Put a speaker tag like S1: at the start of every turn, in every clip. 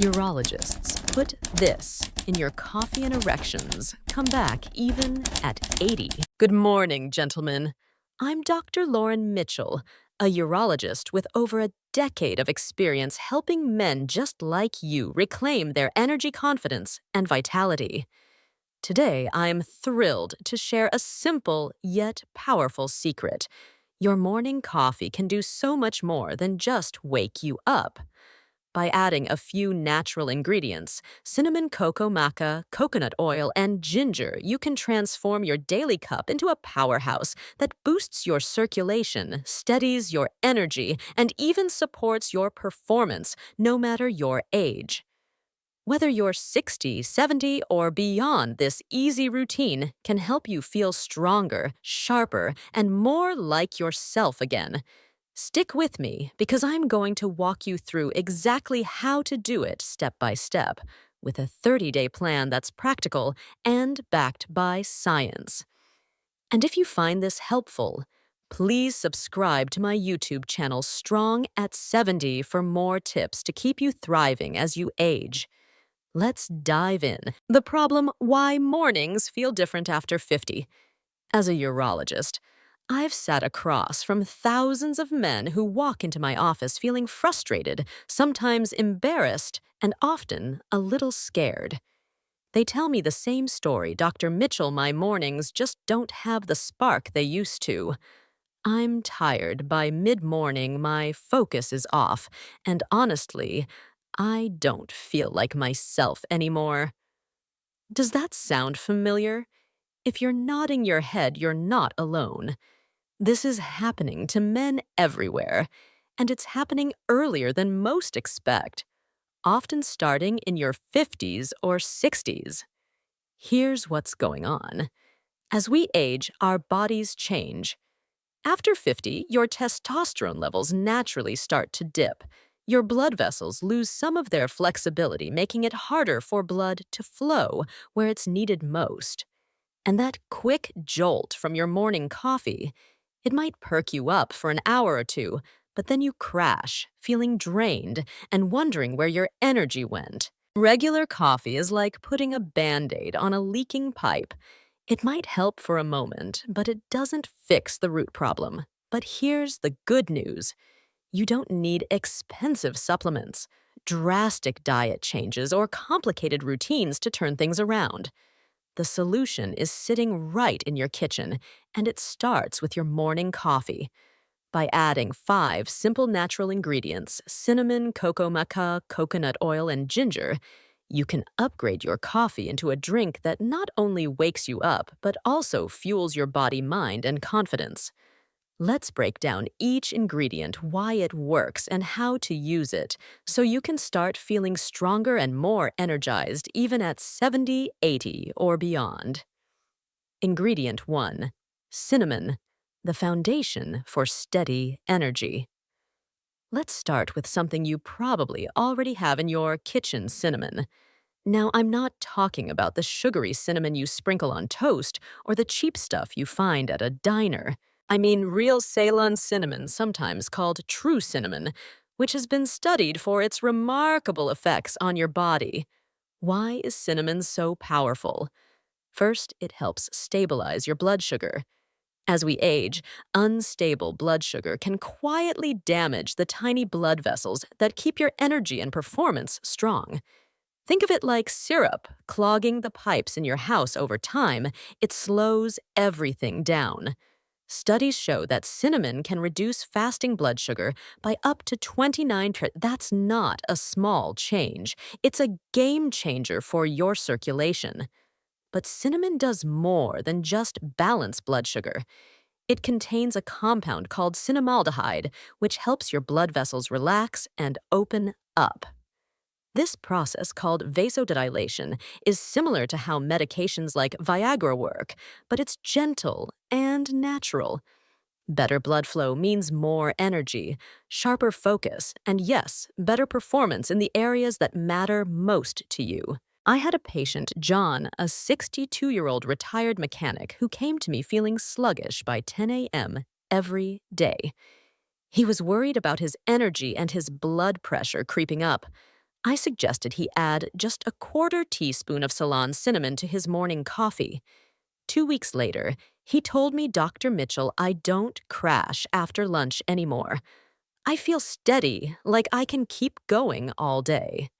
S1: Urologists, put this in your coffee and erections. Come back even at 80. Good morning, gentlemen. I'm Dr. Lauren Mitchell, a urologist with over a decade of experience helping men just like you reclaim their energy, confidence, and vitality. Today, I'm thrilled to share a simple yet powerful secret. Your morning coffee can do so much more than just wake you up. By adding a few natural ingredients, cinnamon, cocoa maca, coconut oil, and ginger, you can transform your daily cup into a powerhouse that boosts your circulation, steadies your energy, and even supports your performance, no matter your age. Whether you're 60, 70, or beyond, this easy routine can help you feel stronger, sharper, and more like yourself again. Stick with me because I'm going to walk you through exactly how to do it step by step, with a 30-day plan that's practical and backed by science. And if you find this helpful, please subscribe to my YouTube channel Strong at 70 for more tips to keep you thriving as you age. Let's dive in. The problem: why mornings feel different after 50. As a urologist, I've sat across from thousands of men who walk into my office feeling frustrated, sometimes embarrassed, and often a little scared. They tell me the same story: Dr. Mitchell, my mornings just don't have the spark they used to. I'm tired. By mid-morning, my focus is off, and honestly, I don't feel like myself anymore. Does that sound familiar? If you're nodding your head, you're not alone. This is happening to men everywhere, and it's happening earlier than most expect, often starting in your 50s or 60s. Here's what's going on. As we age, our bodies change. After 50, your testosterone levels naturally start to dip. Your blood vessels lose some of their flexibility, making it harder for blood to flow where it's needed most. And that quick jolt from your morning coffee, it might perk you up for an hour or two, but then you crash, feeling drained and wondering where your energy went. Regular coffee is like putting a Band-Aid on a leaking pipe. It might help for a moment, but it doesn't fix the root problem. But here's the good news. You don't need expensive supplements, drastic diet changes, or complicated routines to turn things around. The solution is sitting right in your kitchen, and it starts with your morning coffee. By adding 5 simple natural ingredients: cinnamon, cocoa maca, coconut oil, and ginger, you can upgrade your coffee into a drink that not only wakes you up, but also fuels your body, mind, and confidence. Let's break down each ingredient, why it works, and how to use it, so you can start feeling stronger and more energized even at 70, 80, or beyond. Ingredient 1. Cinnamon, the foundation for steady energy. Let's start with something you probably already have in your kitchen: cinnamon. Now, I'm not talking about the sugary cinnamon you sprinkle on toast or the cheap stuff you find at a diner. I mean real Ceylon cinnamon, sometimes called true cinnamon, which has been studied for its remarkable effects on your body. Why is cinnamon so powerful? First, it helps stabilize your blood sugar. As we age, unstable blood sugar can quietly damage the tiny blood vessels that keep your energy and performance strong. Think of it like syrup clogging the pipes in your house. Over time, it slows everything down. Studies show that cinnamon can reduce fasting blood sugar by up to 29. That's not a small change. It's a game changer for your circulation. But cinnamon does more than just balance blood sugar. It contains a compound called cinnamaldehyde, which helps your blood vessels relax and open up. This process, called vasodilation, is similar to how medications like Viagra work, but it's gentle and natural. Better blood flow means more energy, sharper focus, and yes, better performance in the areas that matter most to you. I had a patient, John, a 62-year-old retired mechanic, who came to me feeling sluggish by 10 a.m. every day. He was worried about his energy and his blood pressure creeping up. I suggested he add just a quarter teaspoon of Ceylon cinnamon to his morning coffee. 2 weeks later, he told me, Dr. Mitchell, I don't crash after lunch anymore. I feel steady, like I can keep going all day.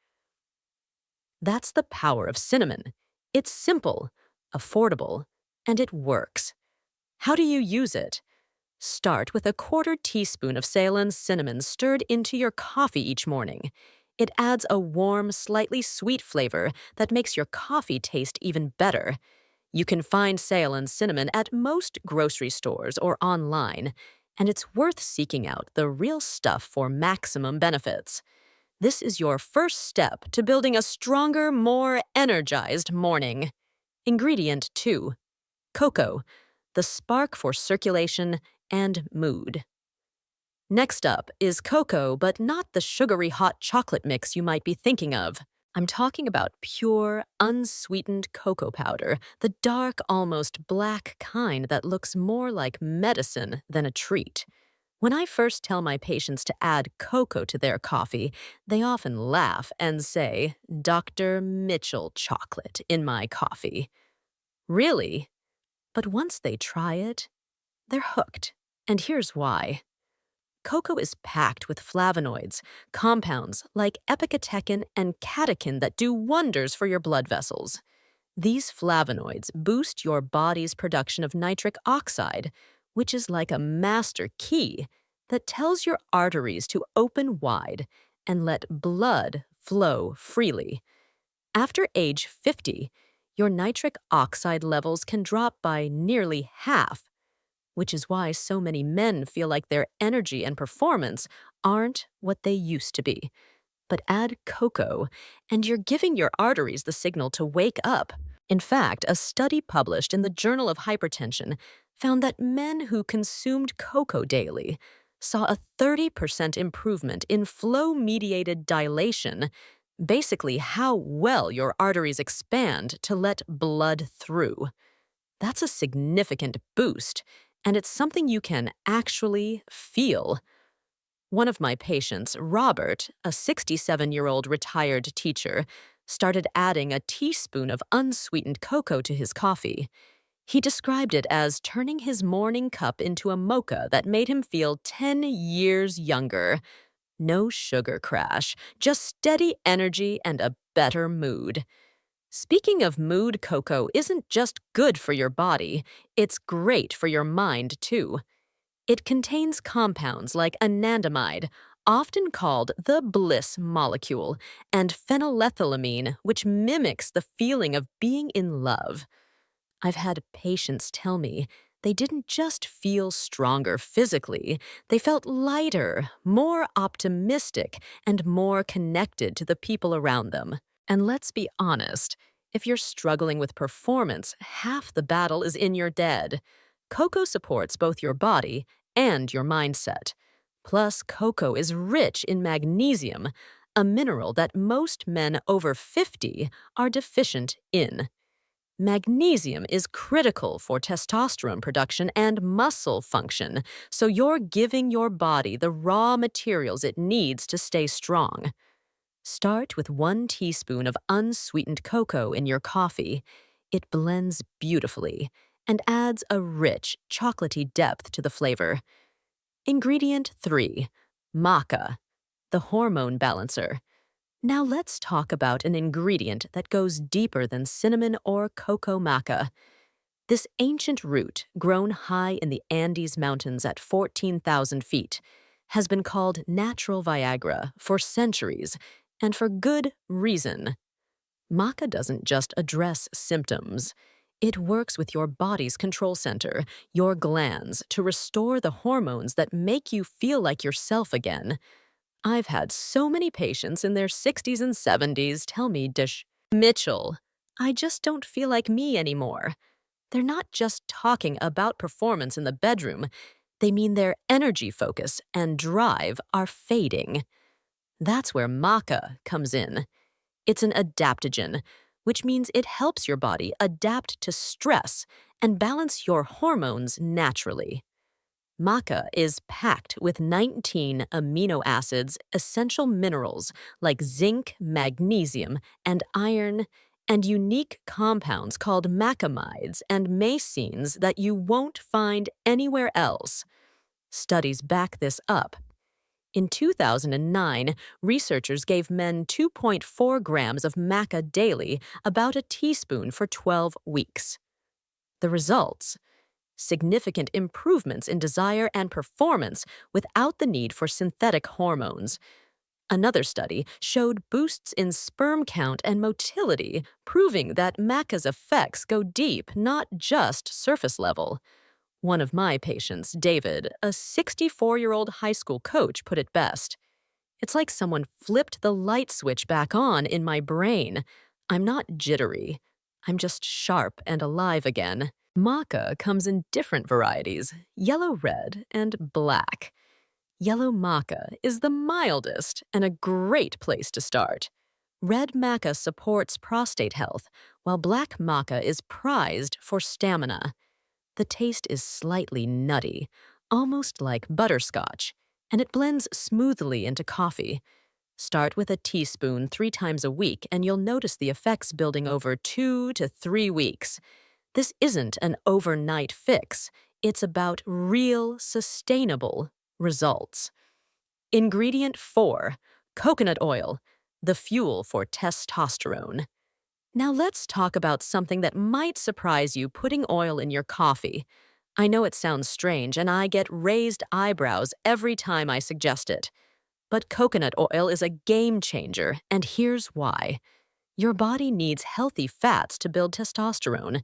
S1: That's the power of cinnamon. It's simple, affordable, and it works. How do you use it? Start with a quarter teaspoon of Ceylon cinnamon stirred into your coffee each morning. It adds a warm, slightly sweet flavor that makes your coffee taste even better. You can find Ceylon cinnamon at most grocery stores or online, and it's worth seeking out the real stuff for maximum benefits. This is your first step to building a stronger, more energized morning. Ingredient 2. Cocoa, the spark for circulation and mood. Next up is cocoa, but not the sugary hot chocolate mix you might be thinking of. I'm talking about pure, unsweetened cocoa powder, the dark, almost black kind that looks more like medicine than a treat. When I first tell my patients to add cocoa to their coffee, they often laugh and say, Dr. Mitchell chocolate in my coffee. Really? But once they try it, they're hooked. And here's why. Cocoa is packed with flavonoids, compounds like epicatechin and catechin that do wonders for your blood vessels. These flavonoids boost your body's production of nitric oxide, which is like a master key that tells your arteries to open wide and let blood flow freely. After age 50, your nitric oxide levels can drop by nearly half, which is why so many men feel like their energy and performance aren't what they used to be. But add cocoa, and you're giving your arteries the signal to wake up. In fact, a study published in the Journal of Hypertension found that men who consumed cocoa daily saw a 30% improvement in flow-mediated dilation, basically how well your arteries expand to let blood through. That's a significant boost, and it's something you can actually feel. One of my patients, Robert, a 67-year-old retired teacher, started adding a teaspoon of unsweetened cocoa to his coffee. He described it as turning his morning cup into a mocha that made him feel 10 years younger. No sugar crash, just steady energy and a better mood. Speaking of mood, cocoa isn't just good for your body, it's great for your mind, too. It contains compounds like anandamide, often called the bliss molecule, and phenylethylamine, which mimics the feeling of being in love. I've had patients tell me they didn't just feel stronger physically, they felt lighter, more optimistic, and more connected to the people around them. And let's be honest, if you're struggling with performance, half the battle is in your head. Cocoa supports both your body and your mindset. Plus, cocoa is rich in magnesium, a mineral that most men over 50 are deficient in. Magnesium is critical for testosterone production and muscle function, so you're giving your body the raw materials it needs to stay strong. Start with 1 teaspoon of unsweetened cocoa in your coffee. It blends beautifully and adds a rich, chocolatey depth to the flavor. Ingredient 3. Maca, the hormone balancer. Now let's talk about an ingredient that goes deeper than cinnamon or cocoa maca. This ancient root, grown high in the Andes Mountains at 14,000 feet, has been called natural Viagra for centuries, and for good reason. Maca doesn't just address symptoms. It works with your body's control center, your glands, to restore the hormones that make you feel like yourself again. I've had so many patients in their 60s and 70s tell me, Mitchell, I just don't feel like me anymore. They're not just talking about performance in the bedroom. They mean their energy focus and drive are fading. That's where maca comes in. It's an adaptogen, which means it helps your body adapt to stress and balance your hormones naturally. Maca is packed with 19 amino acids, essential minerals like zinc, magnesium, and iron, and unique compounds called macamides and macenes that you won't find anywhere else. Studies back this up. In 2009, researchers gave men 2.4 grams of maca daily, about a teaspoon for 12 weeks. The results? Significant improvements in desire and performance without the need for synthetic hormones. Another study showed boosts in sperm count and motility, proving that maca's effects go deep, not just surface level. One of my patients, David, a 64-year-old high school coach, put it best. It's like someone flipped the light switch back on in my brain. I'm not jittery. I'm just sharp and alive again. Maca comes in different varieties, yellow, red, and black. Yellow maca is the mildest and a great place to start. Red maca supports prostate health, while black maca is prized for stamina. The taste is slightly nutty, almost like butterscotch, and it blends smoothly into coffee. Start with a teaspoon 3 times a week, and you'll notice the effects building over 2 to 3 weeks. This isn't an overnight fix. It's about real, sustainable results. Ingredient 4, coconut oil, the fuel for testosterone. Now let's talk about something that might surprise you: putting oil in your coffee. I know it sounds strange, and I get raised eyebrows every time I suggest it. But coconut oil is a game changer, and here's why. Your body needs healthy fats to build testosterone.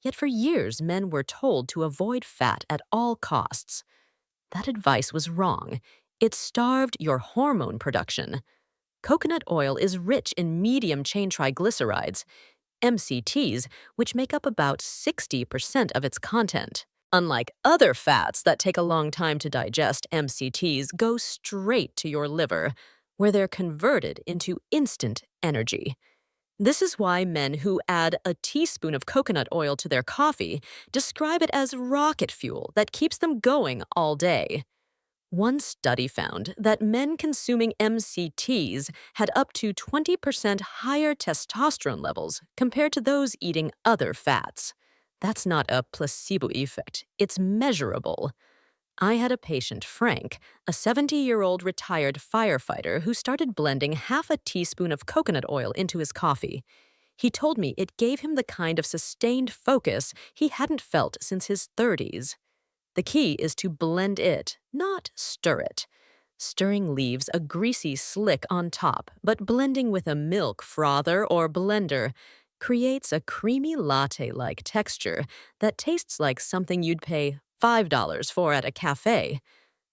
S1: Yet for years, men were told to avoid fat at all costs. That advice was wrong. It starved your hormone production. Coconut oil is rich in medium-chain triglycerides, MCTs, which make up about 60% of its content. Unlike other fats that take a long time to digest, MCTs go straight to your liver, where they're converted into instant energy. This is why men who add a teaspoon of coconut oil to their coffee describe it as rocket fuel that keeps them going all day. One study found that men consuming MCTs had up to 20% higher testosterone levels compared to those eating other fats. That's not a placebo effect, it's measurable. I had a patient, Frank, a 70-year-old retired firefighter who started blending half a teaspoon of coconut oil into his coffee. He told me it gave him the kind of sustained focus he hadn't felt since his 30s. The key is to blend it, not stir it. Stirring leaves a greasy slick on top, but blending with a milk frother or blender creates a creamy latte-like texture that tastes like something you'd pay $5 for at a cafe.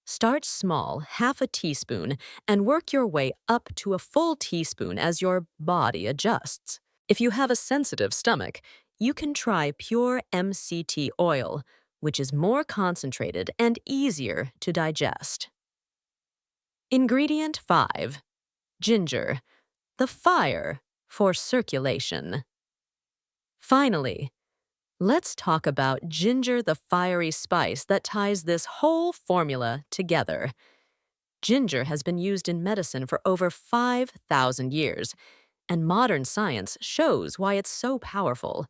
S1: Start small, half a teaspoon, and work your way up to a full teaspoon as your body adjusts. If you have a sensitive stomach, you can try pure MCT oil, which is more concentrated and easier to digest. Ingredient 5, ginger, the fire for circulation. Finally, let's talk about ginger, the fiery spice that ties this whole formula together. Ginger has been used in medicine for over 5,000 years, and modern science shows why it's so powerful.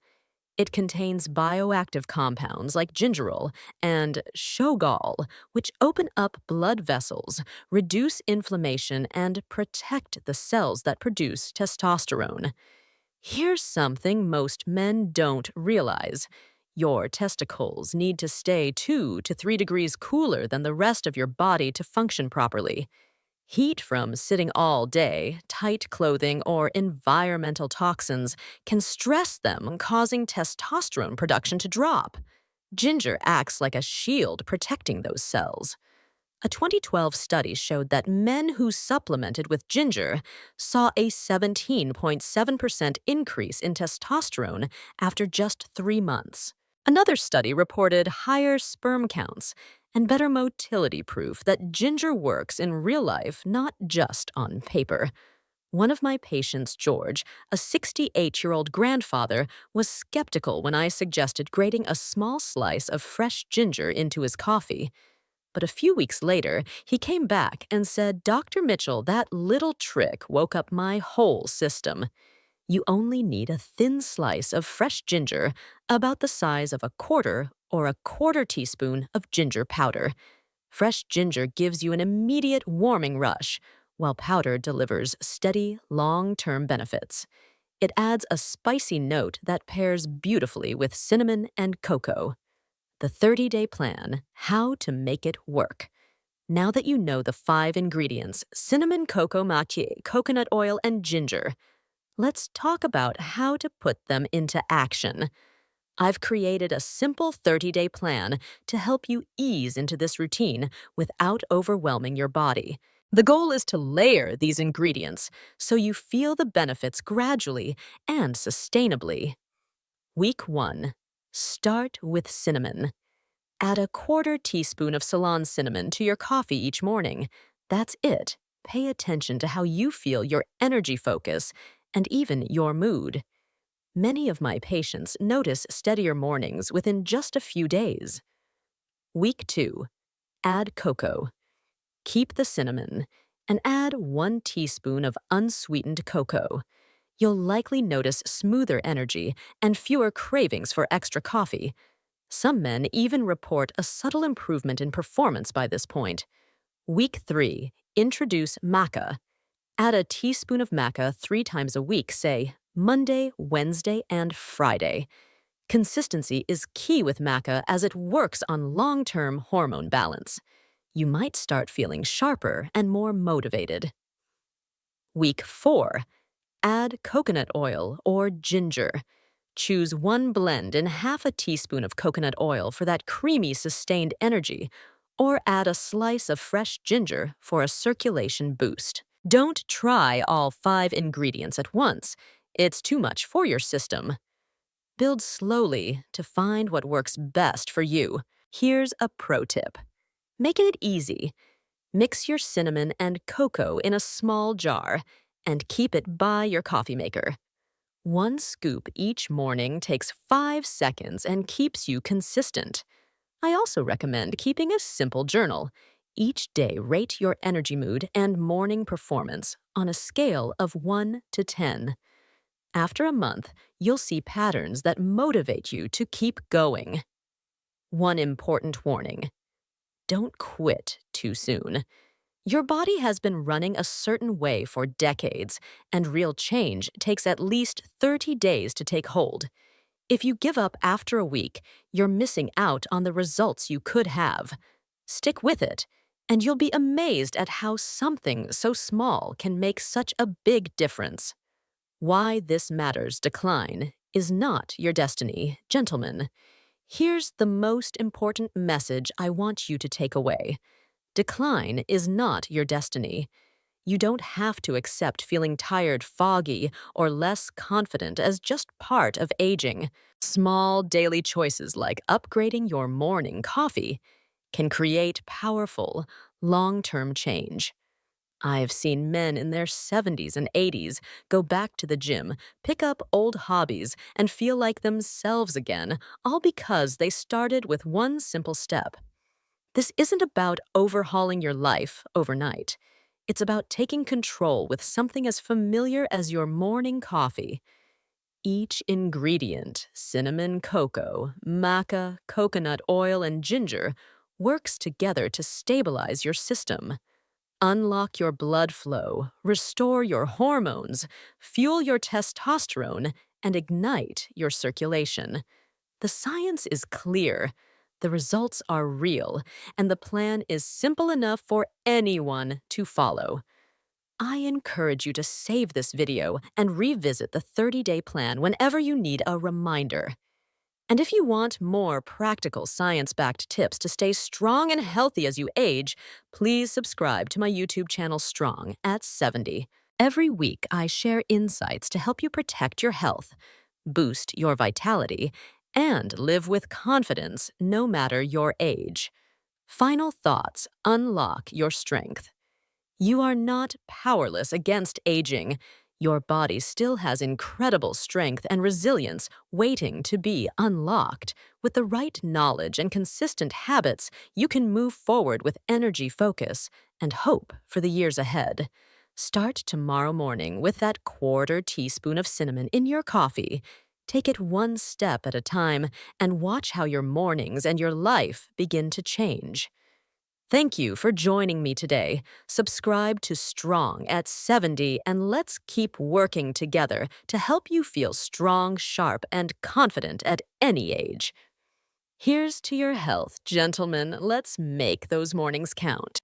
S1: It contains bioactive compounds like gingerol and shogal, which open up blood vessels, reduce inflammation, and protect the cells that produce testosterone. Here's something most men don't realize. Your testicles need to stay 2 to 3 degrees cooler than the rest of your body to function properly. Heat from sitting all day, tight clothing, or environmental toxins can stress them, causing testosterone production to drop. Ginger acts like a shield protecting those cells. A 2012 study showed that men who supplemented with ginger saw a 17.7% increase in testosterone after just 3 months. Another study reported higher sperm counts and better motility, proof that ginger works in real life, not just on paper. One of my patients, George, a 68-year-old grandfather, was skeptical when I suggested grating a small slice of fresh ginger into his coffee. But a few weeks later, he came back and said, Dr. Mitchell, that little trick woke up my whole system. You only need a thin slice of fresh ginger, about the size of a quarter or a quarter teaspoon of ginger powder. Fresh ginger gives you an immediate warming rush, while powder delivers steady, long-term benefits. It adds a spicy note that pairs beautifully with cinnamon and cocoa. The 30-day plan, how to make it work. Now that you know the 5 ingredients, cinnamon, cocoa maquis, coconut oil, and ginger, let's talk about how to put them into action. I've created a simple 30-day plan to help you ease into this routine without overwhelming your body. The goal is to layer these ingredients so you feel the benefits gradually and sustainably. Week 1. Start with cinnamon. Add a quarter teaspoon of Ceylon cinnamon to your coffee each morning. That's it. Pay attention to how you feel your energy focus and even your mood. Many of my patients notice steadier mornings within just a few days. Week 2. Add cocoa. Keep the cinnamon and add 1 teaspoon of unsweetened cocoa. You'll likely notice smoother energy and fewer cravings for extra coffee. Some men even report a subtle improvement in performance by this point. Week 3. Introduce maca. Add a teaspoon of maca 3 times a week, say Monday, Wednesday, and Friday. Consistency is key with maca as it works on long-term hormone balance. You might start feeling sharper and more motivated. Week 4. Add coconut oil or ginger. Choose 1 blend and half a teaspoon of coconut oil for that creamy, sustained energy, or add a slice of fresh ginger for a circulation boost. Don't try all 5 ingredients at once. It's too much for your system. Build slowly to find what works best for you. Here's a pro tip. Making it easy. Mix your cinnamon and cocoa in a small jar and keep it by your coffee maker. 1 scoop each morning takes 5 seconds and keeps you consistent. I also recommend keeping a simple journal. Each day, rate your energy mood and morning performance on a scale of 1 to 10. After a month, you'll see patterns that motivate you to keep going. One important warning. Don't quit too soon. Your body has been running a certain way for decades, and real change takes at least 30 days to take hold. If you give up after a week, you're missing out on the results you could have. Stick with it, and you'll be amazed at how something so small can make such a big difference. Why this matters decline is not your destiny, gentlemen. Here's the most important message I want you to take away. Decline is not your destiny. You don't have to accept feeling tired, foggy, or less confident as just part of aging. Small daily choices like upgrading your morning coffee can create powerful, long-term change. I've seen men in their 70s and 80s go back to the gym, pick up old hobbies, and feel like themselves again, all because they started with 1 simple step. This isn't about overhauling your life overnight. It's about taking control with something as familiar as your morning coffee. Each ingredient, cinnamon, cocoa, maca, coconut oil, and ginger, works together to stabilize your system. Unlock your blood flow, restore your hormones, fuel your testosterone, and ignite your circulation. The science is clear. The results are real, and the plan is simple enough for anyone to follow. I encourage you to save this video and revisit the 30-day plan whenever you need a reminder. And if you want more practical science-backed tips to stay strong and healthy as you age, please subscribe to my YouTube channel Strong at 70. Every week, I share insights to help you protect your health, boost your vitality, and live with confidence no matter your age. Final thoughts: unlock your strength. You are not powerless against aging. Your body still has incredible strength and resilience waiting to be unlocked With the right knowledge and consistent habits, you can move forward with energy, focus, and hope for the years ahead. Start tomorrow morning with that quarter teaspoon of cinnamon in your coffee. Take it one step at a time and watch how your mornings and your life begin to change. Thank you for joining me today. Subscribe to Strong at 70 and let's keep working together to help you feel strong, sharp, and confident at any age. Here's to your health, gentlemen. Let's make those mornings count.